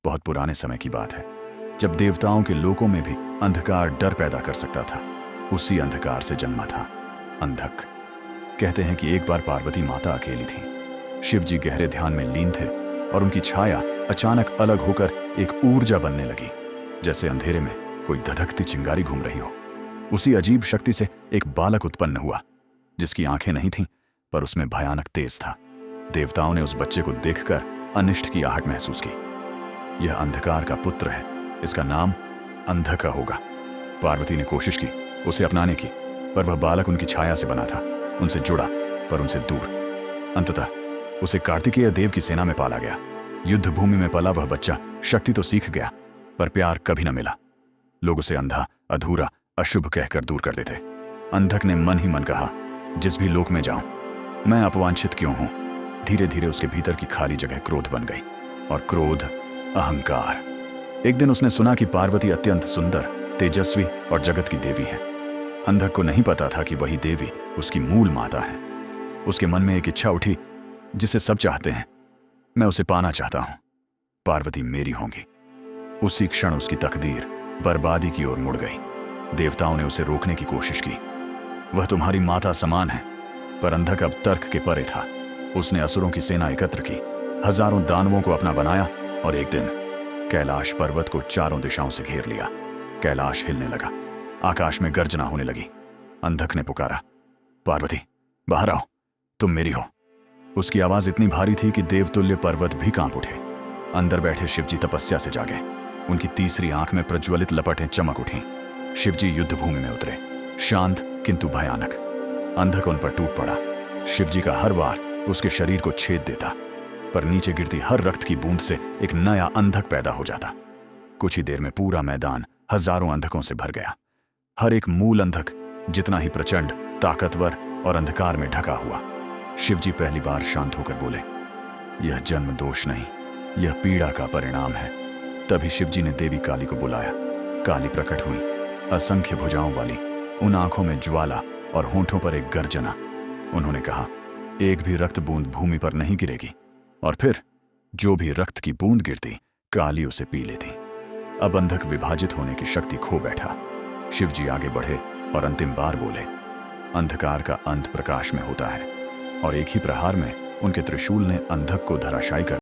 बहुत पुराने समय की बात है, जब देवताओं के लोकों में भी अंधकार डर पैदा कर सकता था। उसी अंधकार से जन्मा था अंधक। कहते हैं कि एक बार पार्वती माता अकेली थी। शिव जी गहरे ध्यान में लीन थे और उनकी छाया अचानक अलग होकर एक ऊर्जा बनने लगी, जैसे अंधेरे में कोई धधकती चिंगारी घूम रही हो। उसी अजीब शक्ति से एक बालक उत्पन्न हुआ, जिसकी आंखें नहीं थीं, पर उसमें भयानक तेज था। देवताओं ने उस बच्चे को देखकर अनिष्ट की आहट महसूस की। यह अंधकार का पुत्र है, इसका नाम अंधका होगा। पार्वती ने कोशिश की उसे अपनाने की, पर वह बालक उनकी छाया से बना था, उनसे जुड़ा पर उनसे दूर। अंततः उसे कार्तिकेय देव की सेना में पाला गया। युद्ध भूमि में पला वह बच्चा शक्ति तो सीख गया, पर प्यार कभी न मिला। लोग उसे अंधा, अधूरा, अशुभ कहकर दूर कर देते। अंधक ने मन ही मन कहा, जिस भी लोक में जाऊं मैं अपवांछित क्यों हूं। धीरे धीरे उसके भीतर की खाली जगह क्रोध बन गई, और क्रोध अहंकार। एक दिन उसने सुना कि पार्वती अत्यंत सुंदर, तेजस्वी और जगत की देवी है। अंधक को नहीं पता था कि वही देवी उसकी मूल माता है। उसके मन में एक इच्छा उठी जिसे सब चाहते हैं, मैं उसे पाना चाहता हूं। पार्वती मेरी होंगी। उसी क्षण उसकी तकदीर बर्बादी की ओर मुड़ गई। देवताओं ने उसे रोकने की कोशिश की। वह तुम्हारी माता समान है। पर अंधक अब तर्क के परे था। उसने असुरों की सेना एकत्र की, हजारों दानवों को अपना बनाया और एक दिन कैलाश पर्वत को चारों दिशाओं से घेर लिया। कैलाश हिलने लगा, आकाश में गर्जना होने लगी। अंधक ने पुकारा, पार्वती बाहर आओ, तुम मेरी हो। उसकी आवाज इतनी भारी थी कि देवतुल्य पर्वत भी कांप उठे। अंदर बैठे शिवजी तपस्या से जागे। उनकी तीसरी आंख में प्रज्वलित लपटें चमक उठी। शिवजी युद्ध भूमि में उतरे, शांत किंतु भयानक। अंधक उन पर टूट पड़ा। शिवजी का हर वार उसके शरीर को छेद देता, पर नीचे गिरती हर रक्त की बूंद से एक नया अंधक पैदा हो जाता। कुछ ही देर में पूरा मैदान हजारों अंधकों से भर गया। हर एक मूल अंधक जितना ही प्रचंड, ताकतवर और अंधकार में ढका हुआ। शिवजी पहली बार शांत होकर बोले, यह जन्म दोष नहीं, यह पीड़ा का परिणाम है। तभी शिवजी ने देवी काली को बुलाया। काली प्रकट हुई, असंख्य भुजाओं वाली, उन आंखों में ज्वाला और होंठों पर एक गर्जना। उन्होंने कहा, एक भी रक्त बूंद भूमि पर नहीं गिरेगी। और फिर जो भी रक्त की बूंद गिरती, काली उसे पी लेती। अब अंधक विभाजित होने की शक्ति खो बैठा। शिवजी आगे बढ़े और अंतिम बार बोले, अंधकार का अंत प्रकाश में होता है। और एक ही प्रहार में उनके त्रिशूल ने अंधक को धराशायी कर